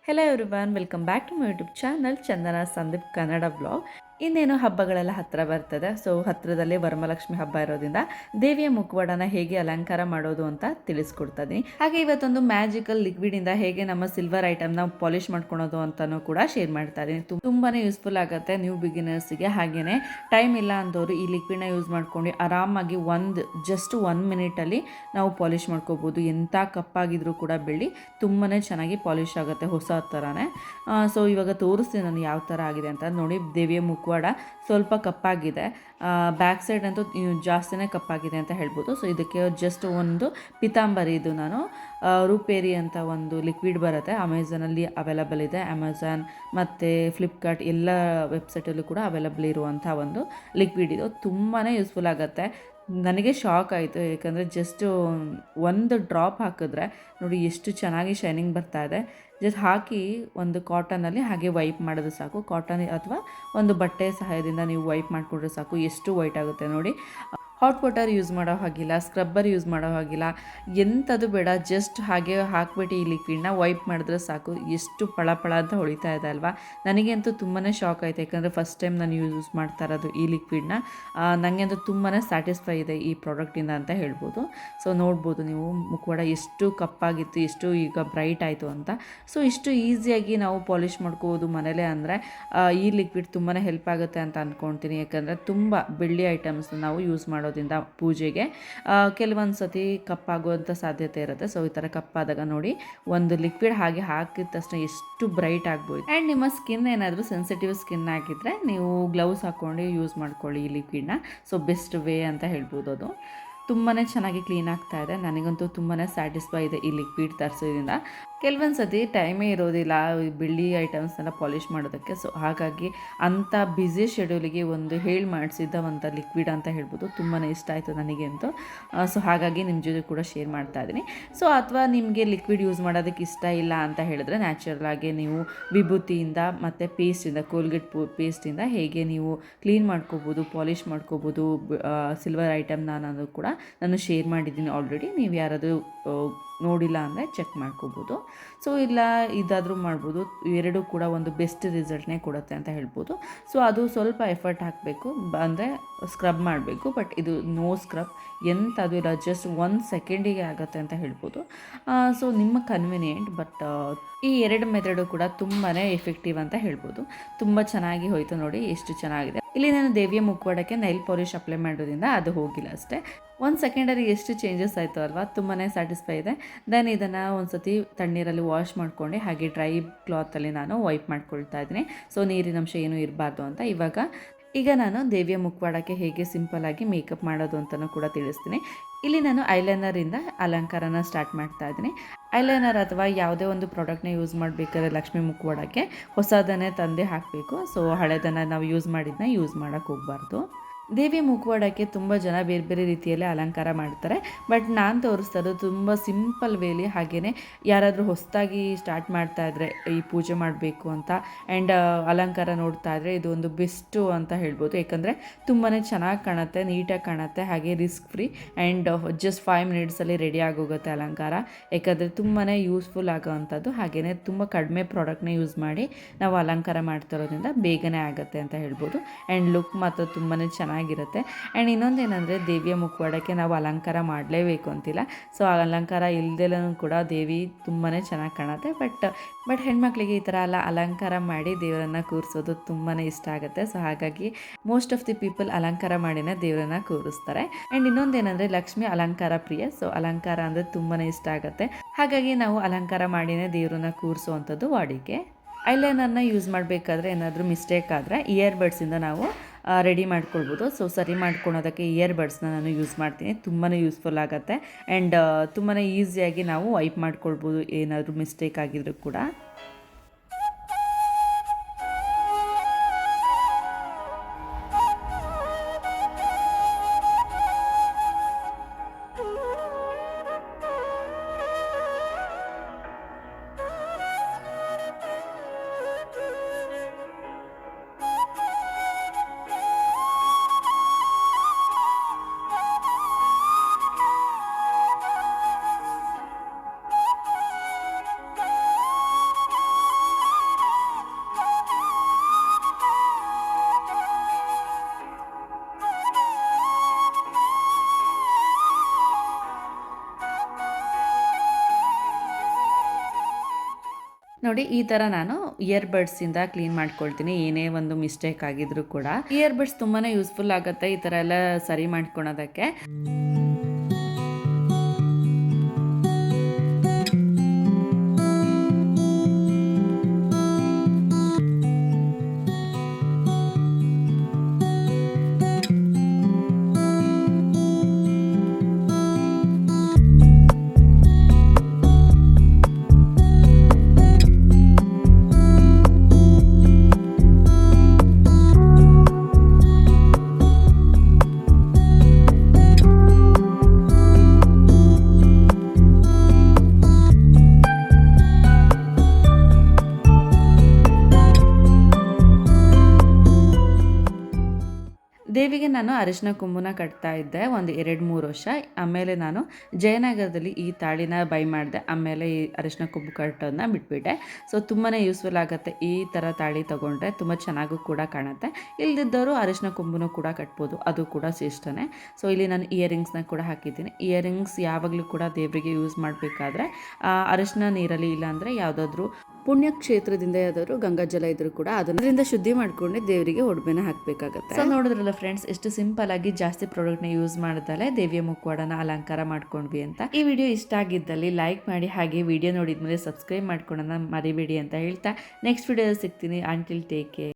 Hello everyone, welcome back to my YouTube channel Chandana Sandeep Kannada blog. ಇನ್ನೇನು ಹಬ್ಬಗಳೆಲ್ಲ ಹತ್ತಿರ ಬರ್ತದೆ. ಸೊ ಹತ್ತಿರದಲ್ಲೇ ವರಮಹಾಲಕ್ಷ್ಮಿ ಹಬ್ಬ ಇರೋದ್ರಿಂದ ದೇವಿಯ ಮುಖವಾಡನ ಹೇಗೆ ಅಲಂಕಾರ ಮಾಡೋದು ಅಂತ ತಿಳಿಸ್ಕೊಡ್ತಾ ಇದ್ದೀನಿ. ಹಾಗೆ ಇವತ್ತೊಂದು ಮ್ಯಾಜಿಕಲ್ ಲಿಕ್ವಿಡಿಂದ ಹೇಗೆ ನಮ್ಮ ಸಿಲ್ವರ್ ಐಟಮ್ನ ಪಾಲಿಷ್ ಮಾಡ್ಕೊಳೋದು ಅಂತಲೂ ಕೂಡ ಶೇರ್ ಮಾಡ್ತಾ ಇದ್ದೀನಿ. ತುಂಬಾ ಯೂಸ್ಫುಲ್ ಆಗುತ್ತೆ ನ್ಯೂ ಬಿಗಿನರ್ಸ್ಗೆ. ಹಾಗೆಯೇ ಟೈಮ್ ಇಲ್ಲ ಅಂದವರು ಈ ಲಿಕ್ವಿಡ್ನ ಯೂಸ್ ಮಾಡ್ಕೊಂಡು ಆರಾಮಾಗಿ ಜಸ್ಟ್ 1 ಮಿನಿಟಲ್ಲಿ ನಾವು ಪಾಲಿಷ್ ಮಾಡ್ಕೋಬೋದು. ಎಂಥ ಕಪ್ಪಾಗಿದ್ರೂ ಕೂಡ ಬೆಳ್ಳಿ ತುಂಬಾ ಚೆನ್ನಾಗಿ ಪಾಲಿಷ್ ಆಗುತ್ತೆ, ಹೊಸ ಥರನೇ. ಸೊ ಇವಾಗ ತೋರಿಸ್ತೀನಿ ನಾನು ಯಾವ ಥರ ಆಗಿದೆ ಅಂತ. ನೋಡಿ, ದೇವಿಯ ಮುಖವಾಡ ಸ್ವಲ್ಪ ಕಪ್ಪಾಗಿದೆ, ಬ್ಯಾಕ್ ಸೈಡ್ ಅಂತೂ ಜಾಸ್ತಿನೇ ಕಪ್ಪಾಗಿದೆ ಅಂತ ಹೇಳ್ಬೋದು. ಸೊ ಇದಕ್ಕೆ ಜಸ್ಟ್ ಒಂದು ಪಿತಾಂಬರಿ, ಇದು ನಾನು ರೂಪೇರಿ ಅಂತ ಒಂದು ಲಿಕ್ವಿಡ್ ಬರುತ್ತೆ, ಅಮೆಝಾನಲ್ಲಿ ಅವೈಲಬಲ್ ಇದೆ. ಅಮೆಝಾನ್ ಮತ್ತು ಫ್ಲಿಪ್ಕಾರ್ಟ್ ಎಲ್ಲ ವೆಬ್ಸೈಟಲ್ಲೂ ಕೂಡ ಅವೈಲಬಲ್ ಇರುವಂಥ ಒಂದು ಲಿಕ್ವಿಡ್. ಇದು ತುಂಬಾ ಯೂಸ್ಫುಲ್ ಆಗುತ್ತೆ. ನನಗೆ ಶಾಕ್ ಆಯಿತು, ಯಾಕಂದರೆ ಜಸ್ಟ್ ಒಂದು ಡ್ರಾಪ್ ಹಾಕಿದ್ರೆ ನೋಡಿ ಎಷ್ಟು ಚೆನ್ನಾಗಿ ಶೈನಿಂಗ್ ಬರ್ತಾ ಇದೆ. ಜಸ್ಟ್ ಹಾಕಿ ಒಂದು ಕಾಟನಲ್ಲಿ ಹಾಗೆ ವೈಪ್ ಮಾಡೋದು ಸಾಕು. ಕಾಟನ್ ಅಥವಾ ಒಂದು ಬಟ್ಟೆ ಸಹಾಯದಿಂದ ನೀವು ವೈಪ್ ಮಾಡಿಕೊಂಡ್ರೆ ಸಾಕು, ಎಷ್ಟು ವೈಟ್ ಆಗುತ್ತೆ ನೋಡಿ. ಹಾಟ್ ವಾಟರ್ ಯೂಸ್ ಮಾಡೋ ಹಾಗಿಲ್ಲ, ಸ್ಕ್ರಬ್ಬರ್ ಯೂಸ್ ಮಾಡೋ ಹಾಗಿಲ್ಲ, ಎಂಥದ್ದು ಬೇಡ. ಜಸ್ಟ್ ಹಾಗೆ ಹಾಕ್ಬಿಟ್ಟು ಈ ಲಿಕ್ವಿಡ್ನ ವೈಪ್ ಮಾಡಿದ್ರೆ ಸಾಕು, ಎಷ್ಟು ಪಳ ಅಂತ ಹೊಳಿತಾ ಇದೆ ಅಲ್ವಾ. ನನಗಂತೂ ತುಂಬಾ ಶಾಕ್ ಆಯಿತು, ಯಾಕಂದರೆ ಫಸ್ಟ್ ಟೈಮ್ ನಾನು ಯೂಸ್ ಮಾಡ್ತಾ ಇರೋದು ಈ ಲಿಕ್ವಿಡ್ನ. ನನಗಂತೂ ತುಂಬಾ ಸ್ಯಾಟಿಸ್ಫೈ ಇದೆ ಈ ಪ್ರಾಡಕ್ಟಿಂದ ಅಂತ ಹೇಳ್ಬೋದು. ಸೊ ನೋಡ್ಬೋದು ನೀವು ಮುಖವಾಡ ಎಷ್ಟು ಕಪ್ಪಾಗಿತ್ತು, ಎಷ್ಟು ಈಗ ಬ್ರೈಟ್ ಆಯಿತು ಅಂತ. ಸೊ ಇಷ್ಟು ಈಸಿಯಾಗಿ ನಾವು ಪಾಲಿಷ್ ಮಾಡ್ಕೋಬೋದು ಮನೇಲೇ ಅಂದರೆ ಈ ಲಿಕ್ವಿಡ್ ತುಂಬಾ ಹೆಲ್ಪ್ ಆಗುತ್ತೆ ಅಂತ ಅಂದ್ಕೊಳ್ತೀನಿ. ಯಾಕಂದರೆ ತುಂಬ ಬೆಳ್ಳಿ ಐಟಮ್ಸ್ ನಾವು ಯೂಸ್ ಮಾಡೋದ್ರಿಂದ ಪೂಜೆಗೆ ಕೆಲವೊಂದು ಸತಿ ಕಪ್ಪಾಗುವಂಥ ಸಾಧ್ಯತೆ ಇರುತ್ತೆ. ಸೊ ಈ ಥರ ಕಪ್ಪಾದಾಗ ನೋಡಿ, ಒಂದು ಲಿಕ್ವಿಡ್ ಹಾಗೆ ಹಾಕಿದ ತಕ್ಷಣ ಎಷ್ಟು ಬ್ರೈಟ್ ಆಗ್ಬೋದು. ಆ್ಯಂಡ್ ನಿಮ್ಮ ಸ್ಕಿನ್ ಏನಾದರೂ ಸೆನ್ಸಿಟಿವ್ ಸ್ಕಿನ್ ಆಗಿದ್ದರೆ ನೀವು ಗ್ಲೌಸ್ ಹಾಕ್ಕೊಂಡು ಯೂಸ್ ಮಾಡ್ಕೊಳ್ಳಿ ಈ ಲಿಕ್ವಿಡ್ನ. ಸೊ ಬೆಸ್ಟ್ ವೇ ಅಂತ ಹೇಳ್ಬೋದು. ಅದು ತುಂಬಾ ಚೆನ್ನಾಗಿ ಕ್ಲೀನ್ ಆಗ್ತಾ ಇದೆ. ನನಗಂತೂ ತುಂಬಾ ಸ್ಯಾಟಿಸ್ಫೈ ಇದೆ ಈ ಲಿಕ್ವಿಡ್ ತರಿಸೋದ್ರಿಂದ. ಕೆಲವೊಂದು ಸತಿ ಟೈಮೇ ಇರೋದಿಲ್ಲ ಬೆಳ್ಳಿ ಐಟಮ್ಸ್ನೆಲ್ಲ ಪಾಲಿಷ್ ಮಾಡೋದಕ್ಕೆ. ಸೊ ಹಾಗಾಗಿ ಅಂಥ ಬ್ಯುಸಿ ಶೆಡ್ಯೂಲಿಗೆ ಒಂದು ಮಾಡಿಸಿದ್ದಂಥ ಲಿಕ್ವಿಡ್ ಅಂತ ಹೇಳ್ಬೋದು. ತುಂಬಾ ಇಷ್ಟ ಆಯಿತು ನನಗೆ ಅಂತೂ. ಸೊ ಹಾಗಾಗಿ ನಿಮ್ಮ ಜೊತೆ ಕೂಡ ಶೇರ್ ಮಾಡ್ತಾ ಇದ್ದೀನಿ. ಸೊ ಅಥವಾ ನಿಮಗೆ ಲಿಕ್ವಿಡ್ ಯೂಸ್ ಮಾಡೋದಕ್ಕೆ ಇಷ್ಟ ಇಲ್ಲ ಅಂತ ಹೇಳಿದ್ರೆ ನ್ಯಾಚುರಲಾಗಿ ನೀವು ವಿಭೂತಿಯಿಂದ ಮತ್ತು ಪೇಸ್ಟಿಂದ, ಕೋಲ್ಗೇಟ್ ಪೇಸ್ಟಿಂದ ಹೇಗೆ ನೀವು ಕ್ಲೀನ್ ಮಾಡ್ಕೋಬೋದು, ಪಾಲಿಷ್ ಮಾಡ್ಕೋಬೋದು ಸಿಲ್ವರ್ ಐಟಮ್ನ ಅನ್ನೋದು ಕೂಡ ನಾನು ಶೇರ್ ಮಾಡಿದ್ದೀನಿ ಆಲ್ರೆಡಿ. ನೀವು ಯಾರಾದರೂ ನೋಡಿಲ್ಲ ಅಂದರೆ ಚೆಕ್ ಮಾಡ್ಕೋಬೋದು. ಸೊ ಇಲ್ಲ ಇದಾದರೂ ಮಾಡ್ಬೋದು. ಎರಡೂ ಕೂಡ ಒಂದು ಬೆಸ್ಟ್ ರಿಸಲ್ಟ್ನೇ ಕೊಡುತ್ತೆ ಅಂತ ಹೇಳ್ಬೋದು. ಸೊ ಅದು ಸ್ವಲ್ಪ ಎಫರ್ಟ್ ಹಾಕಬೇಕು, ಅಂದರೆ ಸ್ಕ್ರಬ್ ಮಾಡಬೇಕು. ಬಟ್ ಇದು ನೋ ಸ್ಕ್ರಬ್, ಎಂಥದ್ದು ಇಲ್ಲ, ಜಸ್ಟ್ 1 ಸೆಕೆಂಡಿಗೆ ಆಗುತ್ತೆ ಅಂತ ಹೇಳ್ಬೋದು. ಸೊ ನಿಮ್ಮ ಕನ್ವಿನಿಯೆಂಟ್. ಬಟ್ ಈ ಎರಡು ಮೆಥಡು ಕೂಡ ತುಂಬಾ ಎಫೆಕ್ಟಿವ್ ಅಂತ ಹೇಳ್ಬೋದು. ತುಂಬ ಚೆನ್ನಾಗಿ ಹೋಯಿತು ನೋಡಿ, ಎಷ್ಟು ಚೆನ್ನಾಗಿದೆ. ಇಲ್ಲಿ ನಾನು ದೇವಿಯ ಮುಖವಾಡಕ್ಕೆ ನೈಲ್ ಪಾಲಿಷ್ ಅಪ್ಲೈ ಮಾಡೋದ್ರಿಂದ ಅದು ಹೋಗಿಲ್ಲ ಅಷ್ಟೇ. 1 ಸೆಕೆಂಡಲ್ಲಿ ಎಷ್ಟು ಚೇಂಜಸ್ ಆಯಿತು ಅಲ್ವಾ, ತುಂಬಾ ಸ್ಯಾಟಿಸ್ಫೈ ಇದೆ. ದೆನ್ ಇದನ್ನು ಒಂದು ಸತಿ ತಣ್ಣೀರಲ್ಲಿ ವಾಶ್ ಮಾಡ್ಕೊಂಡು ಹಾಗೆ ಡ್ರೈ ಕ್ಲಾತಲ್ಲಿ ನಾನು ವೈಪ್ ಮಾಡ್ಕೊಳ್ತಾ ಇದ್ದೀನಿ. ಸೊ ನೀರಿನಂಶ ಏನೂ ಇರಬಾರ್ದು ಅಂತ. ಈಗ ನಾನು ದೇವಿಯ ಮುಖವಾಡಕ್ಕೆ ಹೇಗೆ ಸಿಂಪಲ್ಲಾಗಿ ಮೇಕಪ್ ಮಾಡೋದು ಅಂತಲೂ ಕೂಡ ತಿಳಿಸ್ತೀನಿ. ಇಲ್ಲಿ ನಾನು ಐಲೈನರಿಂದ ಅಲಂಕಾರನ ಸ್ಟಾರ್ಟ್ ಮಾಡ್ತಾ ಇದ್ದೀನಿ. ಐಲೈನರ್ ಅಥವಾ ಯಾವುದೇ ಒಂದು ಪ್ರಾಡಕ್ಟ್ನ ಯೂಸ್ ಮಾಡಬೇಕಾದ್ರೆ ಲಕ್ಷ್ಮಿ ಮುಖವಾಡಕ್ಕೆ ಹೊಸದನ್ನೇ ತಂದೆ ಹಾಕಬೇಕು. ಸೊ ಹಳೆದನ್ನು ನಾವು ಯೂಸ್ ಮಾಡಿದ್ದನ್ನ ಯೂಸ್ ಮಾಡೋಕ್ಕೆ ಹೋಗಬಾರ್ದು. ದೇವಿಯ ಮುಖವಾಡಕ್ಕೆ ತುಂಬ ಜನ ಬೇರೆ ಬೇರೆ ರೀತಿಯಲ್ಲಿ ಅಲಂಕಾರ ಮಾಡ್ತಾರೆ. ಬಟ್ ನಾನು ತೋರಿಸ್ತಾ ಇರೋದು ತುಂಬ ಸಿಂಪಲ್ ವೇಲಿ. ಹಾಗೆಯೇ ಯಾರಾದರೂ ಹೊಸದಾಗಿ ಸ್ಟಾರ್ಟ್ ಮಾಡ್ತಾ ಇದ್ದರೆ ಈ ಪೂಜೆ ಮಾಡಬೇಕು ಅಂತ ಆ್ಯಂಡ್ ಅಲಂಕಾರ ನೋಡ್ತಾ ಇದ್ದರೆ ಇದು ಒಂದು ಬೆಸ್ಟು ಅಂತ ಹೇಳ್ಬೋದು. ಯಾಕಂದರೆ ತುಂಬಾ ಚೆನ್ನಾಗಿ ಕಾಣುತ್ತೆ, ನೀಟಾಗಿ ಕಾಣುತ್ತೆ, ಹಾಗೆ ರಿಸ್ಕ್ ಫ್ರೀ ಆ್ಯಂಡ್ ಜಸ್ಟ್ 5 ಮಿನಿಟ್ಸಲ್ಲಿ ರೆಡಿ ಆಗೋಗುತ್ತೆ ಅಲಂಕಾರ. ಯಾಕಂದರೆ ತುಂಬಾ ಯೂಸ್ಫುಲ್ ಆಗೋವಂಥದ್ದು. ಹಾಗೆಯೇ ತುಂಬ ಕಡಿಮೆ ಪ್ರಾಡಕ್ಟ್ನ ಯೂಸ್ ಮಾಡಿ ನಾವು ಅಲಂಕಾರ ಮಾಡ್ತಾ ಇರೋದ್ರಿಂದ ಬೇಗನೆ ಆಗುತ್ತೆ ಅಂತ ಹೇಳ್ಬೋದು. ಆ್ಯಂಡ್ ಲುಕ್ ಮಾತ್ರ ತುಂಬಾ ಚೆನ್ನಾಗಿರುತ್ತೆ. ಆ್ಯಂಡ್ ಇನ್ನೊಂದೇನೆಂದರೆ ದೇವಿಯ ಮುಖವಾಡಕ್ಕೆ ನಾವು ಅಲಂಕಾರ ಮಾಡಲೇಬೇಕು ಅಂತಿಲ್ಲ. ಸೊ ಆ ಅಲಂಕಾರ ಇಲ್ಲದೆಲ್ಲೂ ಕೂಡ ದೇವಿ ತುಂಬಾ ಚೆನ್ನಾಗಿ ಕಾಣುತ್ತೆ. ಬಟ್ ಹೆಣ್ಮಕ್ಳಿಗೆ ಈ ಥರ ಎಲ್ಲ ಅಲಂಕಾರ ಮಾಡಿ ದೇವರನ್ನು ಕೂರಿಸೋದು ತುಂಬಾ ಇಷ್ಟ ಆಗುತ್ತೆ. ಸೊ ಹಾಗಾಗಿ ಮೋಸ್ಟ್ ಆಫ್ ದಿ ಪೀಪಲ್ ಅಲಂಕಾರ ಮಾಡಿನೇ ದೇವರನ್ನು ಕೂರಿಸ್ತಾರೆ. ಆ್ಯಂಡ್ ಇನ್ನೊಂದೇನೆಂದರೆ ಲಕ್ಷ್ಮಿ ಅಲಂಕಾರ ಪ್ರಿಯ. ಸೊ ಅಲಂಕಾರ ಅಂದರೆ ತುಂಬಾ ಇಷ್ಟ ಆಗುತ್ತೆ. ಹಾಗಾಗಿ ನಾವು ಅಲಂಕಾರ ಮಾಡಿನೇ ದೇವರನ್ನ ಕೂರಿಸುವಂಥದ್ದು ವಾಡಿಕೆ. ಐಲೈನರ್ನ ಯೂಸ್ ಮಾಡಬೇಕಾದ್ರೆ ಏನಾದರೂ ಮಿಸ್ಟೇಕ್ ಆದರೆ ಇಯರ್ಬಡ್ಸಿಂದ ನಾವು ರೆಡಿ ಮಾಡ್ಕೊಳ್ಬೋದು. ಸೊ ಸರಿ ಮಾಡ್ಕೊಳೋದಕ್ಕೆ ಇಯರ್ಬಡ್ಸ್ನ ನಾನು ಯೂಸ್ ಮಾಡ್ತೀನಿ. ತುಂಬಾ ಯೂಸ್ಫುಲ್ ಆಗುತ್ತೆ ಆ್ಯಂಡ್ ತುಂಬಾ ಈಸಿಯಾಗಿ ನಾವು ವೈಪ್ ಮಾಡ್ಕೊಳ್ಬೋದು ಏನಾದರೂ ಮಿಸ್ಟೇಕ್ ಆಗಿದ್ರೂ ಕೂಡ. ನೋಡಿ ಈ ಥರ ನಾನು ಇಯರ್ಬಡ್ಸಿಂದ ಕ್ಲೀನ್ ಮಾಡ್ಕೊಳ್ತೀನಿ, ಏನೇ ಒಂದು ಮಿಸ್ಟೇಕ್ ಆಗಿದ್ರು ಕೂಡ. ಇಯರ್ಬಡ್ಸ್ ತುಂಬಾ ಯೂಸ್ಫುಲ್ ಆಗುತ್ತೆ ಈ ಥರ ಎಲ್ಲ ಸರಿ ಮಾಡ್ಕೊಳೋದಕ್ಕೆ. ದೇವಿಗೆ ನಾನು ಅರಿಶಿನ ಕೊಂಬುನ ಕಟ್ತಾ ಇದ್ದೆ ಒಂದು 2-3 ವರ್ಷ. ಆಮೇಲೆ ನಾನು ಜಯನಗರದಲ್ಲಿ ಈ ತಾಳಿನ ಬೈ ಮಾಡಿದೆ. ಆಮೇಲೆ ಈ ಅರಿಶಿನ ಕೊಂಬು ಕಟ್ಟೋದನ್ನ ಬಿಟ್ಬಿಟ್ಟೆ. ಸೊ ತುಂಬಾ ಯೂಸ್ಫುಲ್ ಆಗುತ್ತೆ ಈ ಥರ ತಾಳಿ ತೊಗೊಂಡ್ರೆ, ತುಂಬ ಚೆನ್ನಾಗೂ ಕೂಡ ಕಾಣುತ್ತೆ. ಇಲ್ದಿದ್ದವರು ಅರಿಶಿನ ಕೊಂಬುನೂ ಕೂಡ ಕಟ್ಬೋದು, ಅದು ಕೂಡ ಇಷ್ಟನೇ. ಸೊ ಇಲ್ಲಿ ನಾನು ಇಯರಿಂಗ್ಸ್ನ ಕೂಡ ಹಾಕಿದ್ದೀನಿ. ಇಯರಿಂಗ್ಸ್ ಯಾವಾಗಲೂ ಕೂಡ ದೇವರಿಗೆ ಯೂಸ್ ಮಾಡಬೇಕಾದ್ರೆ ಅರಿಶಿನ ನೀರಲ್ಲಿ, ಇಲ್ಲಾಂದರೆ ಯಾವುದಾದ್ರೂ ಪುಣ್ಯಕ್ಷೇತ್ರದಿಂದ ಯಾವ್ದಾದ್ರು ಗಂಗಾಜಲ ಇದ್ರೂ ಕೂಡ ಅದರಿಂದ ಶುದ್ಧಿ ಮಾಡ್ಕೊಂಡು ದೇವರಿಗೆ ಒಡವೆನ ಹಾಕಬೇಕಾಗುತ್ತೆ. ಸೊ ನೋಡಿದ್ರಲ್ಲ ಫ್ರೆಂಡ್ಸ್, ಎಷ್ಟು ಸಿಂಪಲ್ ಆಗಿ ಜಾಸ್ತಿ ಪ್ರಾಡಕ್ಟ್ನ ಯೂಸ್ ಮಾಡಿದಲ್ಲೇ ದೇವಿಯ ಮುಖವಾಡನ ಅಲಂಕಾರ ಮಾಡ್ಕೊಂಡ್ವಿ ಅಂತ. ಈ ವಿಡಿಯೋ ಇಷ್ಟ ಆಗಿದ್ದಲ್ಲಿ ಲೈಕ್ ಮಾಡಿ, ಹಾಗೆ ವಿಡಿಯೋ ನೋಡಿದ್ಮೇಲೆ ಸಬ್ಸ್ಕ್ರೈಬ್ ಮಾಡ್ಕೊಳ್ಳೋಣ ಮರಿಬೇಡಿ ಅಂತ ಹೇಳ್ತಾ ನೆಕ್ಸ್ಟ್ ವಿಡಿಯೋದಲ್ಲಿ ಸಿಗ್ತೀನಿ. Until take care.